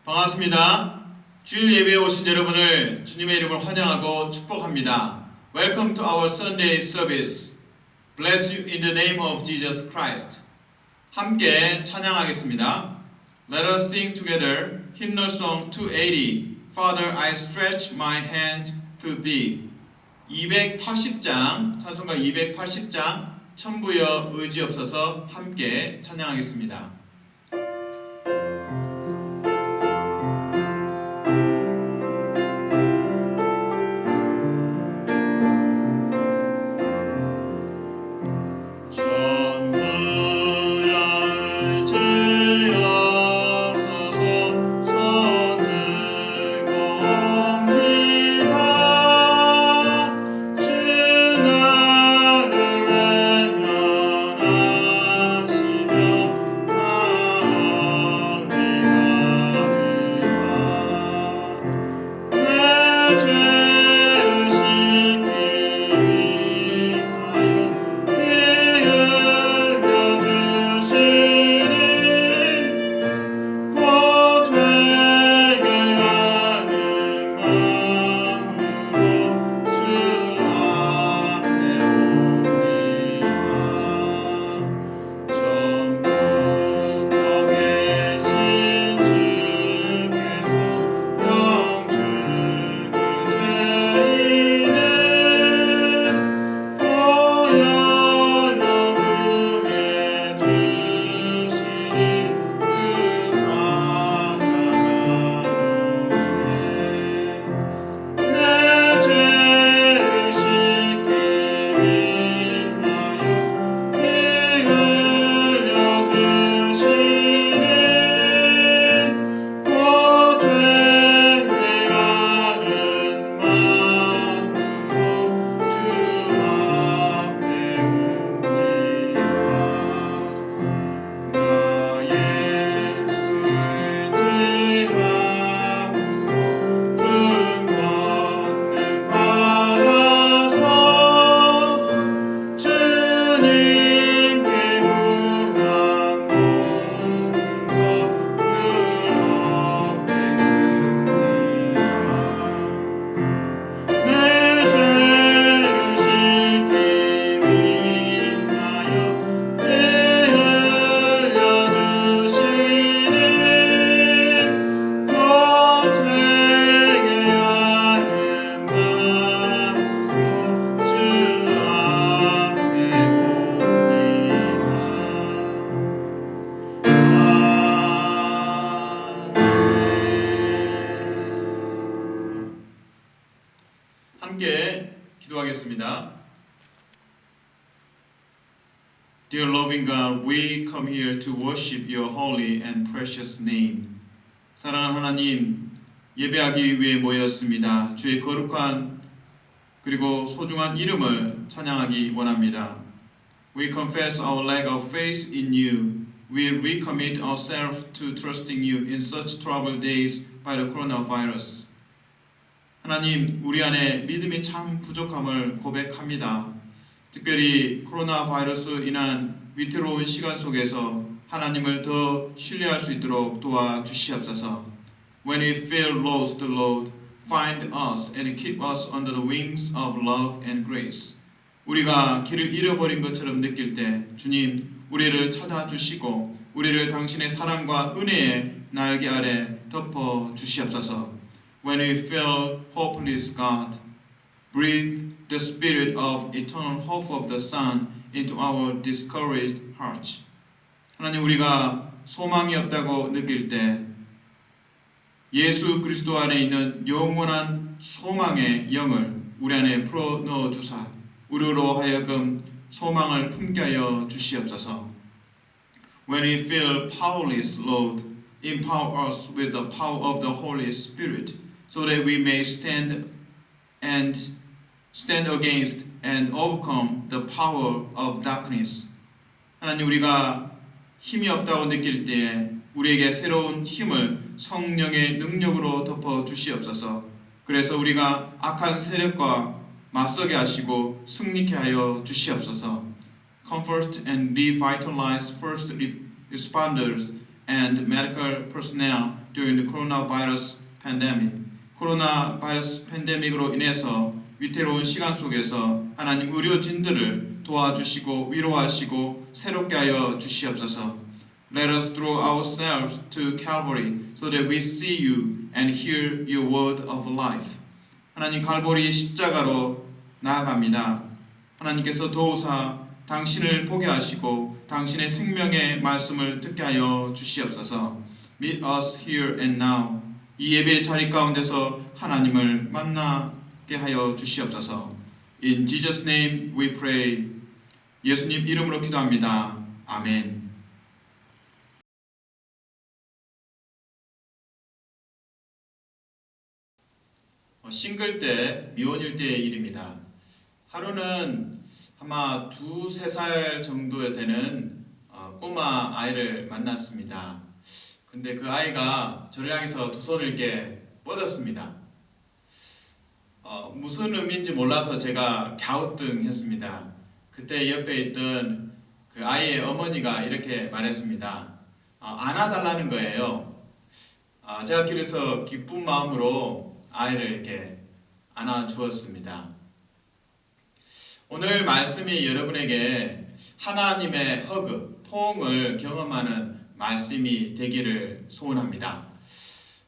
반갑습니다. 주일 예배에 오신 여러분을 주님의 이름으로 환영하고 축복합니다. Welcome to our Sunday service. Bless you in the name of Jesus Christ. 함께 찬양하겠습니다. Let us sing together hymnal song 280. Father, I stretch my hand to thee. 280장, 찬송가 280장, 천부여 의지없어서 함께 찬양하겠습니다. 함께 기도하겠습니다. Dear loving God, we come here to worship your holy and precious name. 사랑하는 하나님, 예배하기 위해 모였습니다. 주의 거룩한 그리고 소중한 이름을 찬양하기 원합니다. We confess our lack of faith in you. We recommit ourselves to trusting you in such troubled days by the coronavirus. 하나님, 우리 안에 믿음이 참 부족함을 고백합니다. 특별히 코로나 바이러스로 인한 위태로운 시간 속에서 하나님을 더 신뢰할 수 있도록 도와주시옵소서. When we feel lost, Lord, find us and keep us under the wings of love and grace. 우리가 길을 잃어버린 것처럼 느낄 때 주님, 우리를 찾아주시고 우리를 당신의 사랑과 은혜의 날개 아래 덮어주시옵소서. When we feel hopeless, God, breathe the spirit of eternal hope of the Son into our discouraged hearts. 하나님, 우리가 소망이 없다고 느낄 때 예수 그리스도 안에 있는 영원한 소망의 영을 우리 안에 풀어 넣어 주사 우리로 하여금 소망을 품게 하여 주시옵소서. When we feel powerless, Lord, empower us with the power of the Holy Spirit, so that we may stand against and overcome the power of darkness. 하나님, 우리가 힘이 없다고 느낄 때에 우리에게 새로운 힘을 성령의 능력으로 덮어 주시옵소서. 그래서 우리가 악한 세력과 맞서게 하시고 승리케 하여 주시옵소서. Comfort and revitalize first responders and medical personnel during the coronavirus pandemic. 코로나 바이러스 팬데믹으로 인해서 위태로운 시간 속에서 하나님 의료진들을 도와주시고 위로하시고 새롭게 하여 주시옵소서. Let us throw ourselves to Calvary so that we see you and hear your word of life. 하나님 갈보리 십자가로 나아갑니다. 하나님께서 도우사 당신을 보게 하시고 당신의 생명의 말씀을 듣게 하여 주시옵소서. Meet us here and now. 이 예배의 자리 가운데서 하나님을 만나게 하여 주시옵소서. In Jesus' name we pray. 예수님 이름으로 기도합니다. 아멘. 싱글 때, 미혼일 때의 일입니다. 하루는 아마 2-3살 정도 되는 꼬마 아이를 만났습니다. 근데 그 아이가 저를 향해서 두 손을 이렇게 뻗었습니다. 무슨 의미인지 몰라서 제가 갸우뚱했습니다. 그때 옆에 있던 그 아이의 어머니가 이렇게 말했습니다. 안아달라는 거예요. 제가 그래서 기쁜 마음으로 아이를 이렇게 안아주었습니다. 오늘 말씀이 여러분에게 하나님의 허그, 포옹을 경험하는 말씀이 되기를 소원합니다.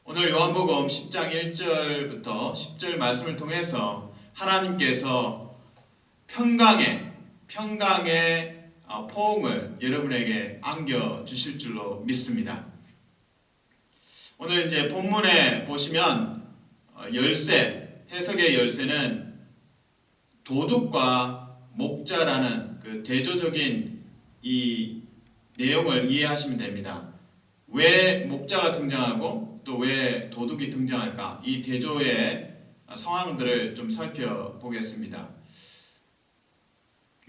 오늘 요한복음 10장 1절부터 10절 말씀을 통해서 하나님께서 평강의 포옹을 여러분에게 안겨주실 줄로 믿습니다. 오늘 이제 본문에 보시면 열쇠, 해석의 열쇠는 도둑과 목자라는 그 대조적인 이 내용을 이해하시면 됩니다. 왜 목자가 등장하고 또 왜 도둑이 등장할까? 이 대조의 상황들을 좀 살펴보겠습니다.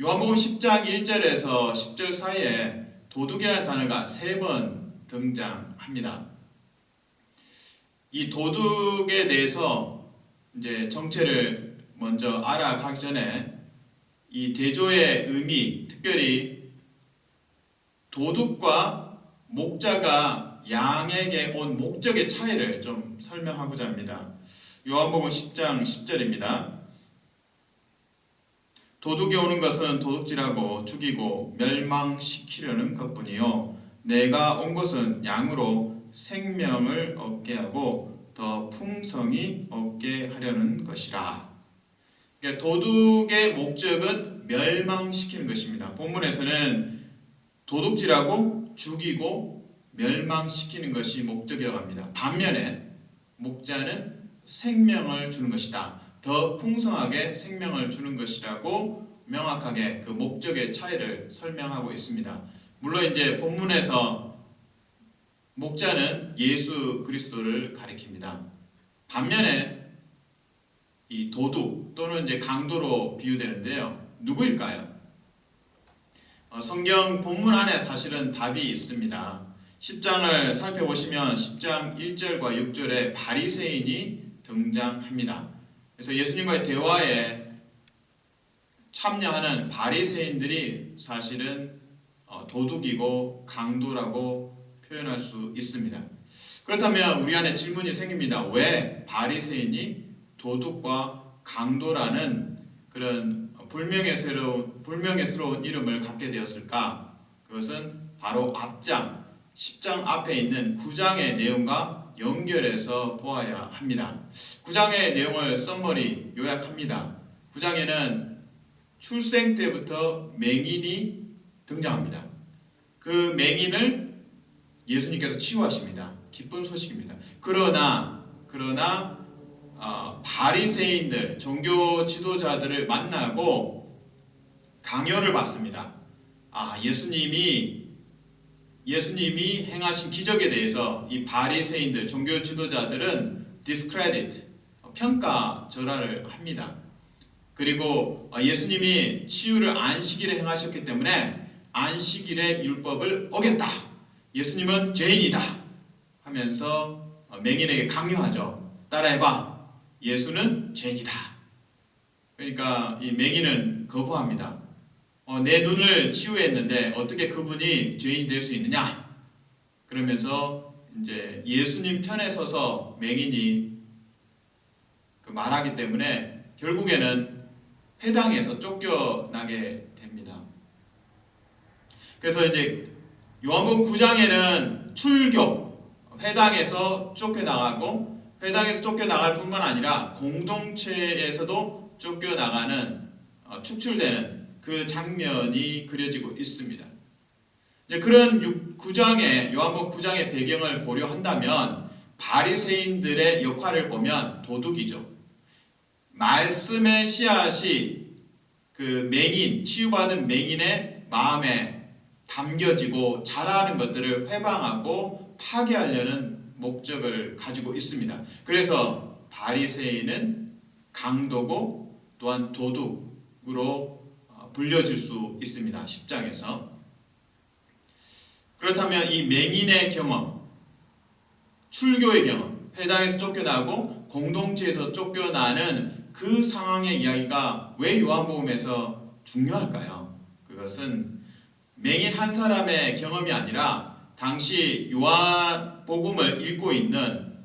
요한복음 10장 1절에서 10절 사이에 도둑이라는 단어가 3번 등장합니다. 이 도둑에 대해서 이제 정체를 먼저 알아가기 전에 이 대조의 의미, 특별히 도둑과 목자가 양에게 온 목적의 차이를 좀 설명하고자 합니다. 요한복음 10장 10절입니다. 도둑이 오는 것은 도둑질하고 죽이고 멸망시키려는 것뿐이요 내가 온 것은 양으로 생명을 얻게 하고 더 풍성히 얻게 하려는 것이라. 그러니까 도둑의 목적은 멸망시키는 것입니다. 본문에서는 도둑질하고 죽이고 멸망시키는 것이 목적이라고 합니다. 반면에 목자는 생명을 주는 것이다. 더 풍성하게 생명을 주는 것이라고 명확하게 그 목적의 차이를 설명하고 있습니다. 물론 이제 본문에서 목자는 예수 그리스도를 가리킵니다. 반면에 이 도둑 또는 이제 강도로 비유되는데요. 누구일까요? 성경 본문 안에 사실은 답이 있습니다. 10장을 살펴보시면 10장 1절과 6절에 바리새인이 등장합니다. 그래서 예수님과의 대화에 참여하는 바리새인들이 사실은 도둑이고 강도라고 표현할 수 있습니다. 그렇다면 우리 안에 질문이 생깁니다. 왜 바리새인이 도둑과 강도라는 그런 불명예스러운 이름을 갖게 되었을까? 그것은 바로 앞장 10장 앞에 있는 9장의 내용과 연결해서 보아야 합니다. 9장의 내용을 썸머리 요약합니다. 9장에는 출생 때부터 맹인이 등장합니다. 그 맹인을 예수님께서 치유하십니다. 기쁜 소식입니다. 그러나 바리새인들, 종교 지도자들을 만나고 강요를 받습니다. 예수님이 행하신 기적에 대해서 이 바리새인들, 종교 지도자들은 discredit, 평가절하를 합니다. 그리고 예수님이 치유를 안식일에 행하셨기 때문에 안식일의 율법을 어겼다. 예수님은 죄인이다. 하면서 맹인에게 강요하죠. 따라해봐. 예수는 죄인이다. 그러니까 이 맹인은 거부합니다. 내 눈을 치유했는데 어떻게 그분이 죄인이 될 수 있느냐? 그러면서 이제 예수님 편에 서서 맹인이 말하기 때문에 결국에는 회당에서 쫓겨나게 됩니다. 그래서 이제 요한복음 9장에는 출교, 회당에서 쫓겨나가고 회당에서 쫓겨나갈 뿐만 아니라 공동체에서도 쫓겨나가는 축출되는 그 장면이 그려지고 있습니다. 이제 그런 9장의 요한복음 9장의 배경을 고려한다면 바리새인들의 역할을 보면 도둑이죠. 말씀의 씨앗이 그 맹인, 치유받은 맹인의 마음에 담겨지고 자라는 것들을 회방하고 파괴하려는 목적을 가지고 있습니다. 그래서 바리새인은 강도고 또한 도둑으로 불려질 수 있습니다. 10장에서. 그렇다면 이 맹인의 경험, 출교의 경험, 회당에서 쫓겨나고 공동체에서 쫓겨나는 그 상황의 이야기가 왜 요한복음에서 중요할까요? 그것은 맹인 한 사람의 경험이 아니라 당시 요한복음을 읽고 있는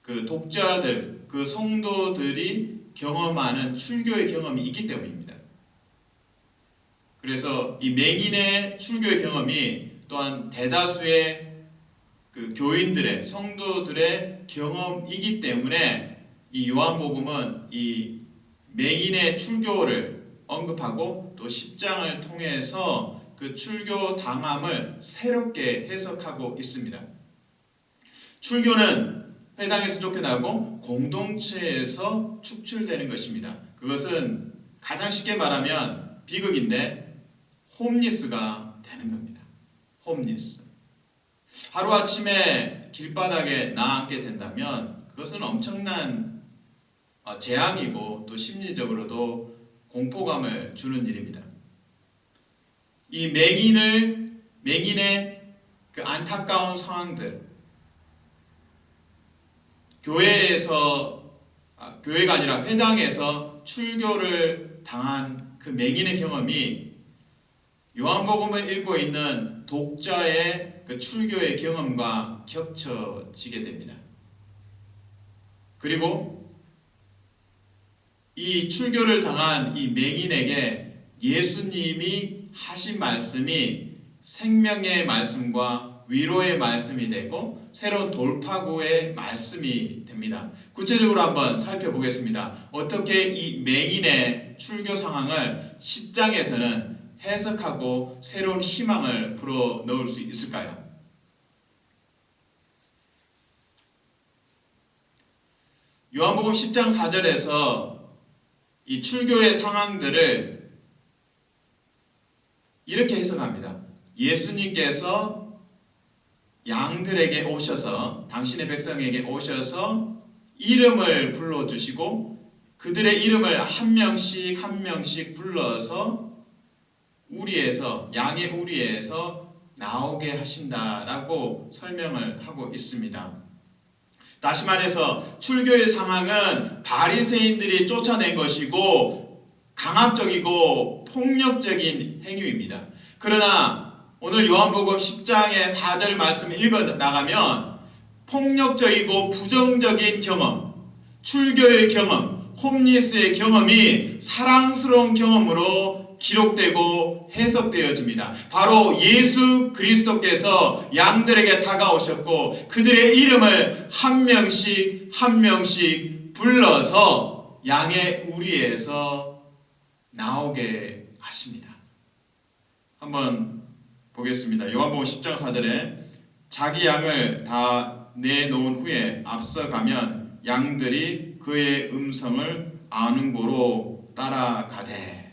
그 독자들, 그 성도들이 경험하는 출교의 경험이 있기 때문입니다. 그래서 이 맹인의 출교의 경험이 또한 대다수의 그 교인들의, 성도들의 경험이기 때문에 이 요한복음은 이 맹인의 출교를 언급하고 또 10장을 통해서 그 출교 당함을 새롭게 해석하고 있습니다. 출교는 회당에서 쫓겨나고 공동체에서 축출되는 것입니다. 그것은 가장 쉽게 말하면 비극인데 홈리스가 되는 겁니다. 홈리스. 하루아침에 길바닥에 나앉게 된다면 그것은 엄청난 재앙이고 또 심리적으로도 공포감을 주는 일입니다. 이 맹인의 그 안타까운 상황들, 교회가 아니라 회당에서 출교를 당한 그 맹인의 경험이 요한복음을 읽고 있는 독자의 그 출교의 경험과 겹쳐지게 됩니다. 그리고 이 출교를 당한 이 맹인에게 예수님이 하신 말씀이 생명의 말씀과 위로의 말씀이 되고 새로운 돌파구의 말씀이 됩니다. 구체적으로 한번 살펴보겠습니다. 어떻게 이 맹인의 출교 상황을 10장에서는 해석하고 새로운 희망을 불어 넣을 수 있을까요? 요한복음 10장 4절에서 이 출교의 상황들을 이렇게 해석합니다. 예수님께서 양들에게 오셔서 당신의 백성에게 오셔서 이름을 불러주시고 그들의 이름을 한 명씩 한 명씩 불러서 우리에서 양의 우리에서 나오게 하신다라고 설명을 하고 있습니다. 다시 말해서 출교의 상황은 바리새인들이 쫓아낸 것이고 강압적이고 폭력적인 행위입니다. 그러나 오늘 요한복음 10장의 4절 말씀을 읽어 나가면 폭력적이고 부정적인 경험, 출교의 경험, 홈리스의 경험이 사랑스러운 경험으로 기록되고 해석되어집니다. 바로 예수 그리스도께서 양들에게 다가오셨고 그들의 이름을 한 명씩 한 명씩 불러서 양의 우리에서 나오게 하십니다. 한번 보겠습니다. 요한복음 10장 4절에 자기 양을 다 내놓은 후에 앞서가면 양들이 그의 음성을 아는 고로 따라가되.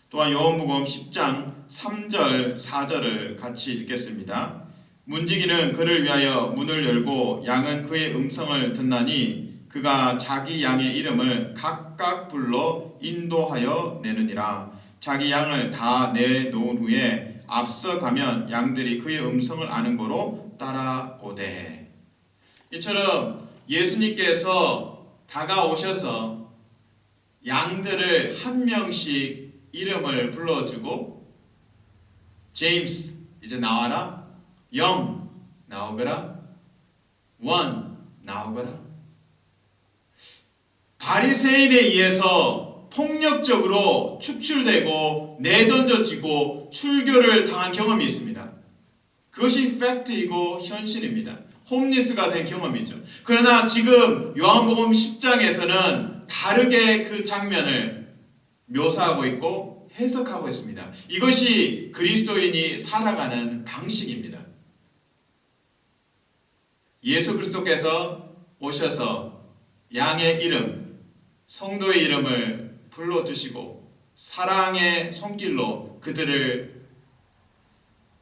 또한 요한복음 10장 3절 4절을 같이 읽겠습니다. 문지기는 그를 위하여 문을 열고 양은 그의 음성을 듣나니 그가 자기 양의 이름을 각각 불러 인도하여 내느니라. 자기 양을 다 내놓은 후에 앞서가면 양들이 그의 음성을 아는 고로 따라오되. 이처럼 예수님께서 다가오셔서 양들을 한 명씩 이름을 불러주고 제임스 이제 나와라. 0 나오거라. 1 나오거라. 바리새인에 의해서 폭력적으로 축출되고 내던져지고 출교를 당한 경험이 있습니다. 그것이 팩트이고 현실입니다. 홈리스가 된 경험이죠. 그러나 지금 요한복음 10장에서는 다르게 그 장면을 묘사하고 있고 해석하고 있습니다. 이것이 그리스도인이 살아가는 방식입니다. 예수 그리스도께서 오셔서 양의 이름, 성도의 이름을 불러주시고 사랑의 손길로 그들을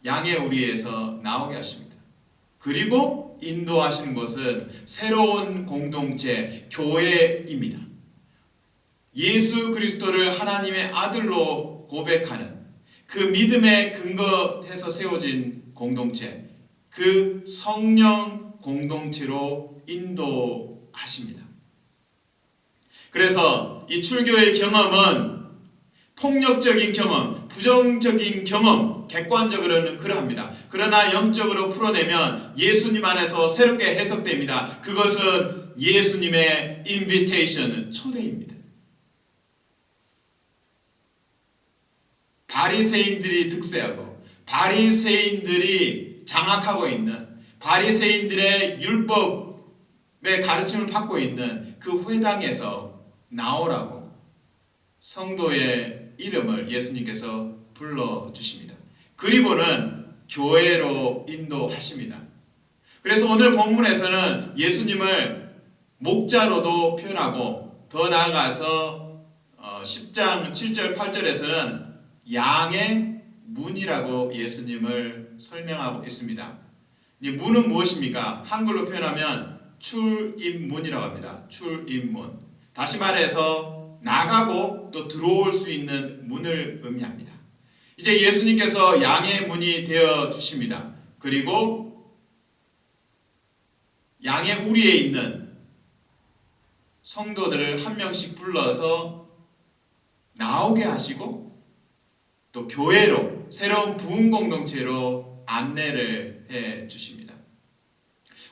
양의 우리에서 나오게 하십니다. 그리고 인도하시는 것은 새로운 공동체, 교회입니다. 예수 그리스도를 하나님의 아들로 고백하는 그 믿음에 근거해서 세워진 공동체, 그 성령 공동체로 인도하십니다. 그래서 이 출교의 경험은 폭력적인 경험, 부정적인 경험, 객관적으로는 그러합니다. 그러나 영적으로 풀어내면 예수님 안에서 새롭게 해석됩니다. 그것은 예수님의 인비테이션, 초대입니다. 바리새인들이 득세하고 바리새인들이 장악하고 있는 바리새인들의 율법의 가르침을 받고 있는 그 회당에서 나오라고 성도의 이름을 예수님께서 불러주십니다. 그리고는 교회로 인도하십니다. 그래서 오늘 본문에서는 예수님을 목자로도 표현하고 더 나아가서 10장 7절 8절에서는 양의 문이라고 예수님을 설명하고 있습니다. 이 문은 무엇입니까? 한글로 표현하면 출입문이라고 합니다. 출입문. 다시 말해서 나가고 또 들어올 수 있는 문을 의미합니다. 이제 예수님께서 양의 문이 되어 주십니다. 그리고 양의 우리에 있는 성도들을 한 명씩 불러서 나오게 하시고 또 교회로 새로운 부흥 공동체로 안내를 해 주십니다.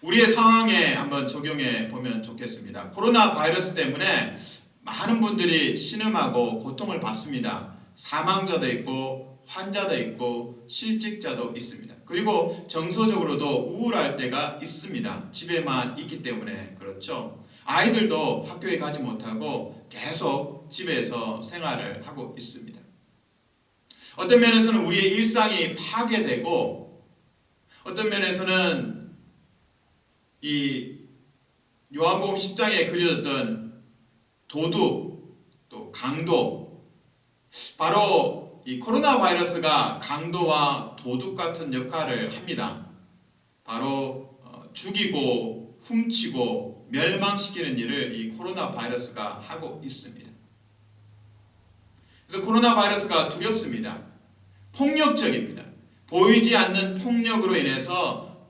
우리의 상황에 한번 적용해 보면 좋겠습니다. 코로나 바이러스 때문에 많은 분들이 신음하고 고통을 받습니다. 사망자도 있고 환자도 있고 실직자도 있습니다. 그리고 정서적으로도 우울할 때가 있습니다. 집에만 있기 때문에 그렇죠. 아이들도 학교에 가지 못하고 계속 집에서 생활을 하고 있습니다. 어떤 면에서는 우리의 일상이 파괴되고 어떤 면에서는 이 요한복음 10장에 그려졌던 도둑 또 강도, 바로 이 코로나 바이러스가 강도와 도둑 같은 역할을 합니다. 바로 죽이고 훔치고 멸망시키는 일을 이 코로나 바이러스가 하고 있습니다. 그래서 코로나 바이러스가 두렵습니다. 폭력적입니다. 보이지 않는 폭력으로 인해서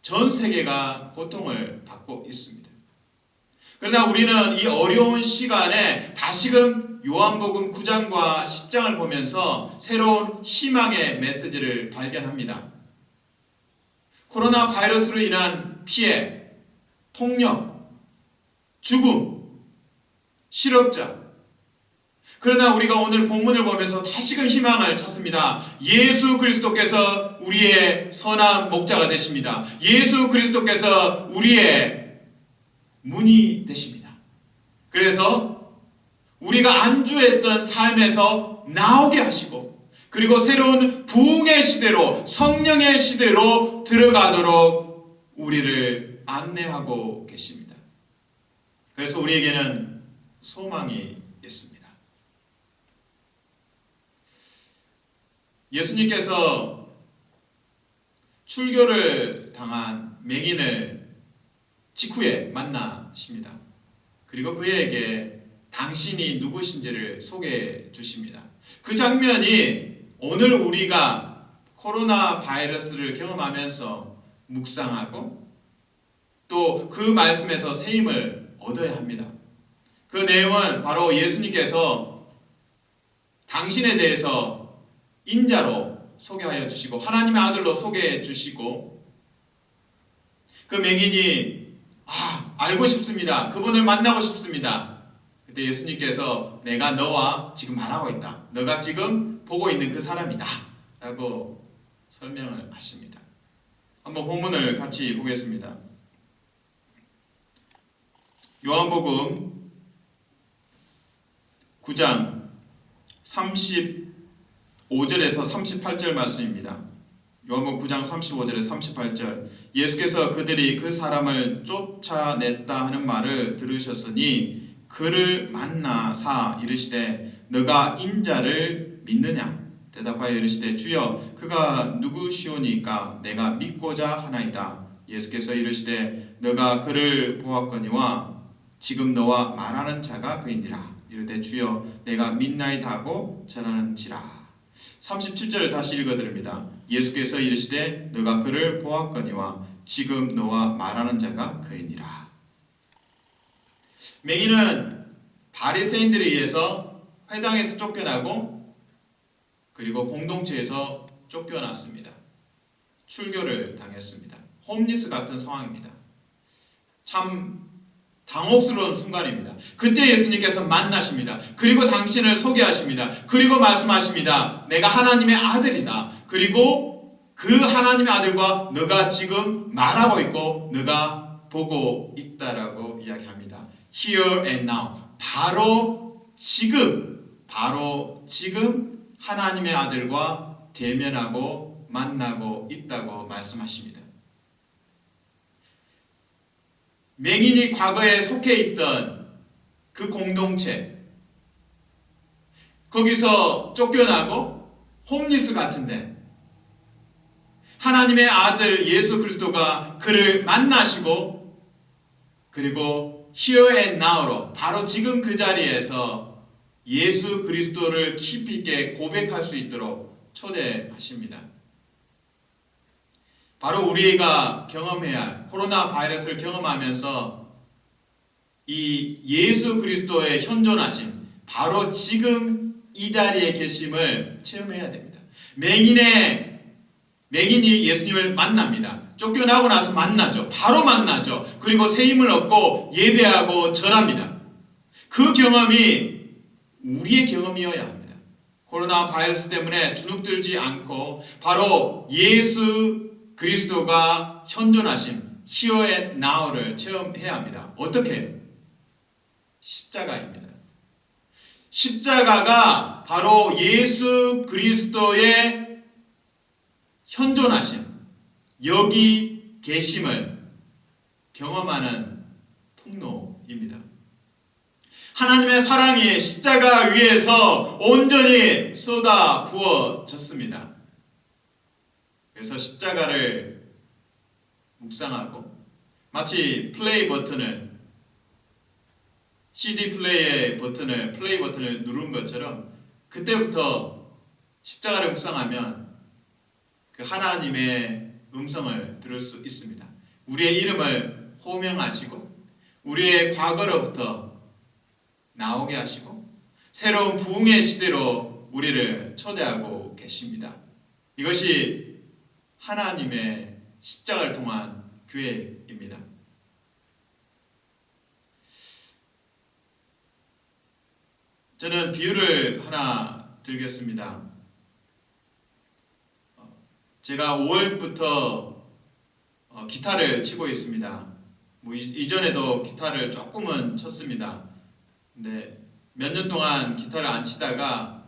전 세계가 고통을 받고 있습니다. 그러나 우리는 이 어려운 시간에 다시금 요한복음 9장과 10장을 보면서 새로운 희망의 메시지를 발견합니다. 코로나 바이러스로 인한 피해, 폭력, 죽음, 실업자. 그러나 우리가 오늘 본문을 보면서 다시금 희망을 찾습니다. 예수 그리스도께서 우리의 선한 목자가 되십니다. 예수 그리스도께서 우리의 문이 되십니다. 그래서 우리가 안주했던 삶에서 나오게 하시고 그리고 새로운 부흥의 시대로 성령의 시대로 들어가도록 우리를 안내하고 계십니다. 그래서 우리에게는 소망이 있습니다. 예수님께서 출교를 당한 맹인을 직후에 만나십니다. 그리고 그에게 당신이 누구신지를 소개해 주십니다. 그 장면이 오늘 우리가 코로나 바이러스를 경험하면서 묵상하고 또 그 말씀에서 새 힘을 얻어야 합니다. 그 내용은 바로 예수님께서 당신에 대해서 인자로 소개하여 주시고 하나님의 아들로 소개해 주시고 그 맹인이 알고 싶습니다. 그분을 만나고 싶습니다. 그때 예수님께서 내가 너와 지금 말하고 있다. 너가 지금 보고 있는 그 사람이다. 라고 설명을 하십니다. 한번 본문을 같이 보겠습니다. 요한복음 9장 35절에서 38절 말씀입니다. 요한복음 9장 35절에서 38절 예수께서 그들이 그 사람을 쫓아냈다 하는 말을 들으셨으니 그를 만나사 이르시되 너가 인자를 믿느냐 대답하여 이르시되 주여 그가 누구시오니까 내가 믿고자 하나이다. 예수께서 이르시되 너가 그를 보았거니와 지금 너와 말하는 자가 그이니라. 이르되 주여 내가 믿나이다 하고 전하는지라. 37절을 다시 읽어드립니다. 예수께서 이르시되 너가 그를 보았거니와 지금 너와 말하는 자가 그이니라. 맹인은 바리새인들에 의해서 회당에서 쫓겨나고 그리고 공동체에서 쫓겨났습니다. 출교를 당했습니다. 홈리스 같은 상황입니다. 참 당혹스러운 순간입니다. 그때 예수님께서 만나십니다. 그리고 당신을 소개하십니다. 그리고 말씀하십니다. 내가 하나님의 아들이다. 그리고 그 하나님의 아들과 너가 지금 말하고 있고 너가 보고 있다라고 이야기합니다. Here and now. 바로 지금 하나님의 아들과 대면하고 만나고 있다고 말씀하십니다. 맹인이 과거에 속해 있던 그 공동체, 거기서 쫓겨나고 홈리스 같은데 하나님의 아들 예수 그리스도가 그를 만나시고 그리고 here and now로 바로 지금 그 자리에서 예수 그리스도를 깊이 있게 고백할 수 있도록 초대하십니다. 바로 우리가 경험해야 할 코로나 바이러스를 경험하면서 이 예수 그리스도의 현존하심, 바로 지금 이 자리에 계심을 체험해야 됩니다. 맹인이 예수님을 만납니다. 쫓겨나고 나서 만나죠. 바로 만나죠. 그리고 새 힘을 얻고 예배하고 절합니다. 그 경험이 우리의 경험이어야 합니다. 코로나 바이러스 때문에 주눅들지 않고 바로 예수 그리스도가 현존하심 Here and Now를 체험해야 합니다. 어떻게? 십자가입니다. 십자가가 바로 예수 그리스도의 현존하심, 여기 계심을 경험하는 통로입니다. 하나님의 사랑이 십자가 위에서 온전히 쏟아 부어졌습니다. 그래서 십자가를 묵상하고 마치 플레이 버튼을 CD 플레이 버튼을 누른 것처럼 그때부터 십자가를 묵상하면 그 하나님의 음성을 들을 수 있습니다. 우리의 이름을 호명하시고 우리의 과거로부터 나오게 하시고 새로운 부흥의 시대로 우리를 초대하고 계십니다. 이것이 하나님의 십자가를 통한 교회입니다. 저는 비유를 하나 들겠습니다. 제가 5월부터 기타를 치고 있습니다. 이전에도 기타를 조금은 쳤습니다. 근데 몇 년 동안 기타를 안 치다가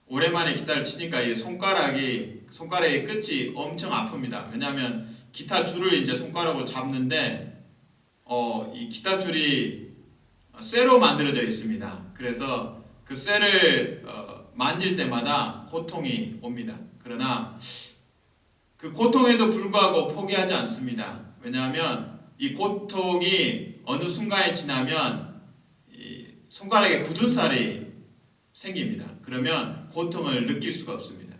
오랜만에 기타를 치니까 이 손가락의 끝이 엄청 아픕니다. 왜냐하면 기타 줄을 이제 손가락으로 잡는데 이 기타 줄이 쇠로 만들어져 있습니다. 그래서 그 쇠를 만질 때마다 고통이 옵니다. 그러나 그 고통에도 불구하고 포기하지 않습니다. 왜냐하면 이 고통이 어느 순간에 지나면 이 손가락에 굳은 살이 생깁니다. 그러면 고통을 느낄 수가 없습니다.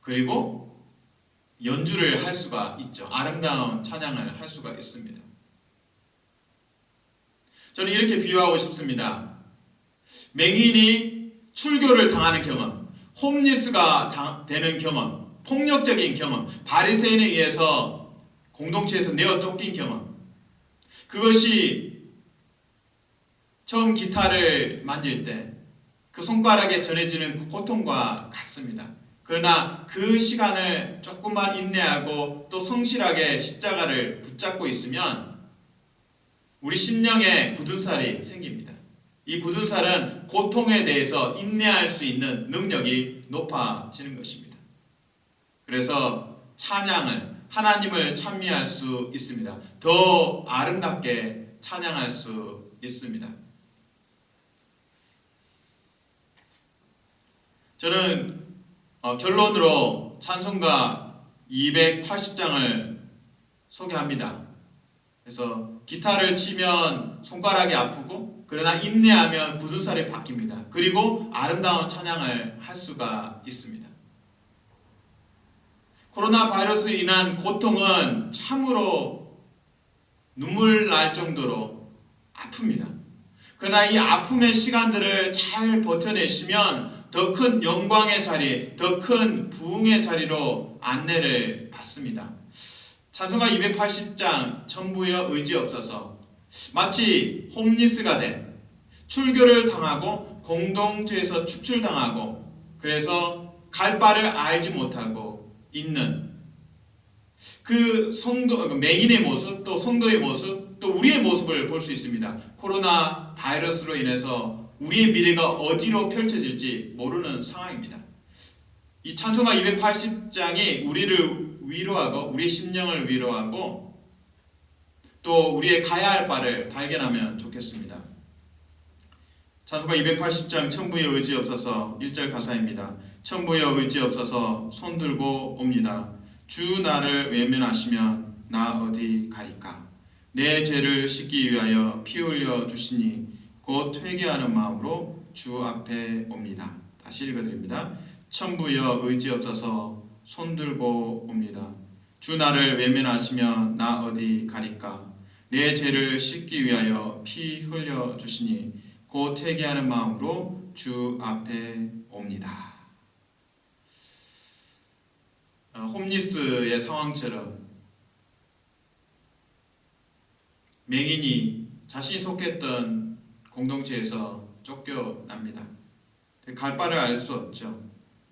그리고 연주를 할 수가 있죠. 아름다운 찬양을 할 수가 있습니다. 저는 이렇게 비유하고 싶습니다. 맹인이 출교를 당하는 경험, 홈리스가 되는 경험, 폭력적인 경험, 바리새인에 의해서 공동체에서 내어 쫓긴 경험, 그것이 처음 기타를 만질 때 그 손가락에 전해지는 그 고통과 같습니다. 그러나 그 시간을 조금만 인내하고 또 성실하게 십자가를 붙잡고 있으면 우리 심령에 굳은 살이 생깁니다. 이 굳은 살은 고통에 대해서 인내할 수 있는 능력이 높아지는 것입니다. 그래서 찬양을, 하나님을 찬미할 수 있습니다. 더 아름답게 찬양할 수 있습니다. 저는 결론으로 찬송가 280장을 소개합니다. 그래서 기타를 치면 손가락이 아프고 그러나 인내하면 굳은 살이 바뀝니다. 그리고 아름다운 찬양을 할 수가 있습니다. 코로나 바이러스로 인한 고통은 참으로 눈물 날 정도로 아픕니다. 그러나 이 아픔의 시간들을 잘 버텨내시면 더 큰 영광의 자리, 더 큰 부흥의 자리로 안내를 받습니다. 찬송가 280장 천부여 의지 없어서 마치 홈리스가 된 출교를 당하고 공동체에서 추출당하고 그래서 갈 바를 알지 못하고 있는 그 성도, 맹인의 모습, 또 성도의 모습, 또 우리의 모습을 볼 수 있습니다. 코로나 바이러스로 인해서 우리의 미래가 어디로 펼쳐질지 모르는 상황입니다. 이 찬송가 280장이 우리를 위로하고 우리의 심령을 위로하고 또 우리의 가야 할 바를 발견하면 좋겠습니다. 찬송가 280장 천부의 의지 없어서 1절 가사입니다. 천부의 의지 없어서 손들고 옵니다. 주 나를 외면하시면 나 어디 가리까. 내 죄를 씻기 위하여 피 흘려 주시니 곧 회개하는 마음으로 주 앞에 옵니다. 다시 읽어드립니다. 천부여 의지 없어서 손들고 옵니다. 주 나를 외면하시면 나 어디 가리까. 내 죄를 씻기 위하여 피 흘려 주시니 곧 회개하는 마음으로 주 앞에 옵니다. 홈리스의 상황처럼 맹인이 자신이 속했던 공동체에서 쫓겨납니다. 갈 바를 알 수 없죠.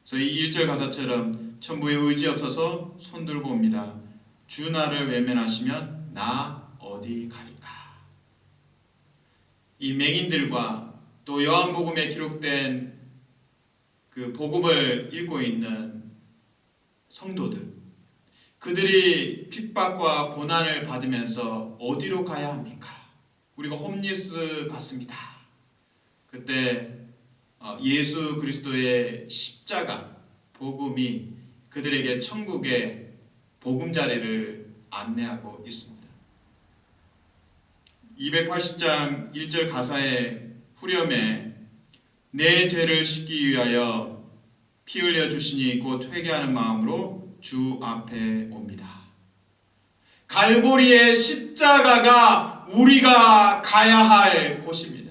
그래서 이 1절 가사처럼 천부에 의지 없어서 손들고 옵니다. 주 나를 외면하시면 나 어디 가리까. 이 맹인들과 또 요한복음에 기록된 그 복음을 읽고 있는 성도들, 그들이 핍박과 고난을 받으면서 어디로 가야 합니까? 우리가 홈리스 같습니다. 그때 예수 그리스도의 십자가 복음이 그들에게 천국의 보금자리를 안내하고 있습니다. 280장 1절 가사의 후렴에 내 죄를 씻기 위하여 피 흘려 주시니 곧 회개하는 마음으로 주 앞에 옵니다. 갈보리의 십자가가 우리가 가야 할 곳입니다.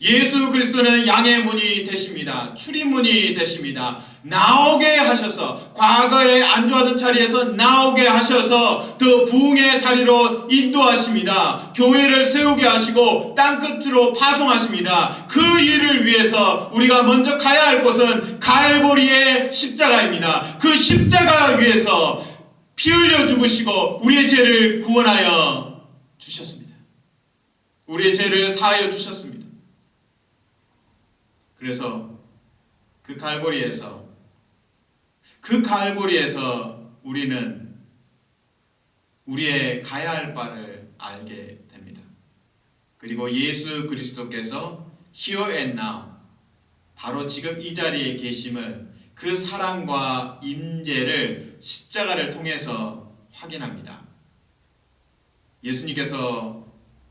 예수 그리스도는 양의 문이 되십니다. 출입문이 되십니다. 나오게 하셔서 과거에 안주하던 자리에서 나오게 하셔서 더 부흥의 자리로 인도하십니다. 교회를 세우게 하시고 땅끝으로 파송하십니다. 그 일을 위해서 우리가 먼저 가야 할 곳은 갈보리의 십자가입니다. 그 십자가 위에서 피 흘려 죽으시고 우리의 죄를 구원하여 주셨습니다. 우리의 죄를 사하여 주셨습니다. 그래서 그 갈보리에서 우리는 우리의 가야 할 바를 알게 됩니다. 그리고 예수 그리스도께서 here and now, 바로 지금 이 자리에 계심을, 그 사랑과 임재를 십자가를 통해서 확인합니다. 예수님께서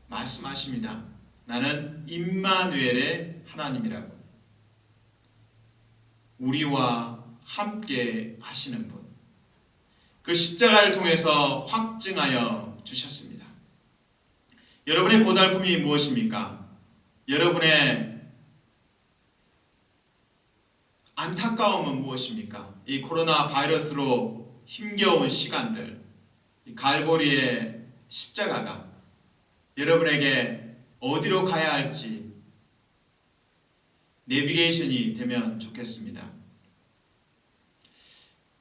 말씀하십니다. 나는 임마누엘의 하나님이라고. 우리와 함께 하시는 분, 그 십자가를 통해서 확증하여 주셨습니다. 여러분의 고달픔이 무엇입니까? 여러분의 안타까움은 무엇입니까? 이 코로나 바이러스로 힘겨운 시간들, 이 갈보리의 십자가가 여러분에게 어디로 가야 할지 내비게이션이 되면 좋겠습니다.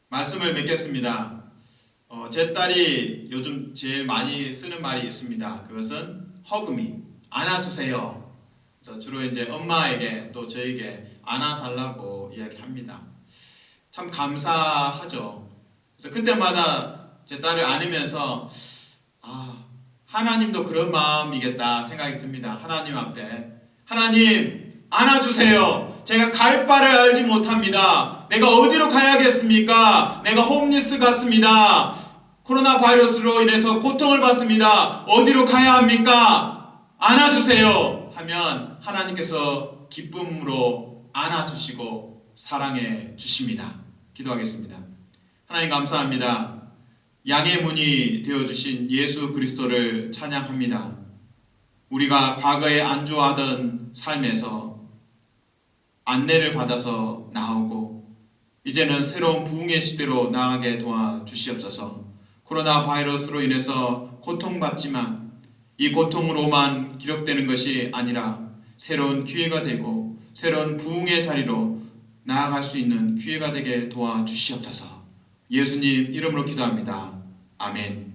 말씀을 맺겠습니다. 제 딸이 요즘 제일 많이 쓰는 말이 있습니다. 그것은 허그미, 안아주세요. 그래서 주로 이제 엄마에게 또 저에게 안아달라고 이야기합니다. 참 감사하죠. 그래서 그때마다 제 딸을 안으면서 하나님도 그런 마음이겠다 생각이 듭니다. 하나님 앞에 하나님 안아주세요. 제가 갈 바를 알지 못합니다. 내가 어디로 가야겠습니까? 내가 홈리스 같습니다. 코로나 바이러스로 인해서 고통을 받습니다. 어디로 가야 합니까? 안아주세요 하면 하나님께서 기쁨으로 안아주시고 사랑해 주십니다. 기도하겠습니다. 하나님 감사합니다. 양의 문이 되어주신 예수 그리스도를 찬양합니다. 우리가 과거에 안주하던 삶에서 안내를 받아서 나오고 이제는 새로운 부흥의 시대로 나아가게 도와주시옵소서. 코로나 바이러스로 인해서 고통받지만 이 고통으로만 기록되는 것이 아니라 새로운 기회가 되고 새로운 부흥의 자리로 나아갈 수 있는 기회가 되게 도와주시옵소서. 예수님 이름으로 기도합니다. 아멘.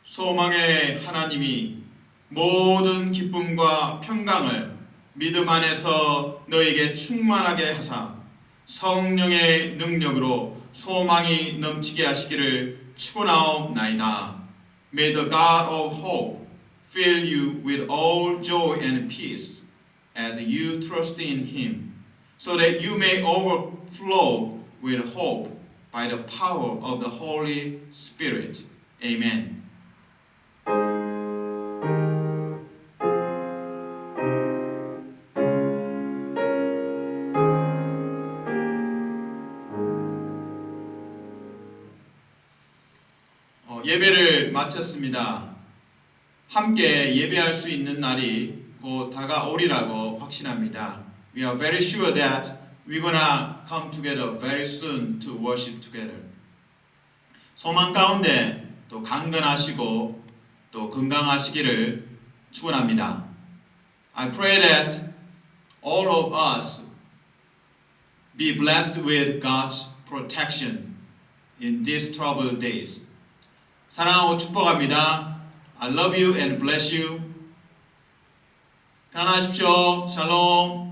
소망의 하나님이 모든 기쁨과 평강을 믿음 안에서 너에게 충만하게 하사 성령의 능력으로 소망이 넘치게 하시기를 축원하옵나이다. May the God of hope fill you with all joy and peace as you trust in Him, so that you may overflow with hope by the power of the Holy Spirit. Amen. 예배를 마쳤습니다. 함께 예배할 수 있는 날이 곧 다가오리라고 확신합니다. We are very sure that we're gonna come together very soon to worship together. 소망 가운데 또 강건하시고 또 건강하시기를 축원합니다. I pray that all of us be blessed with God's protection in these troubled days. 사랑하고 축복합니다. I love you and bless you. 편안하십시오. 샬롬.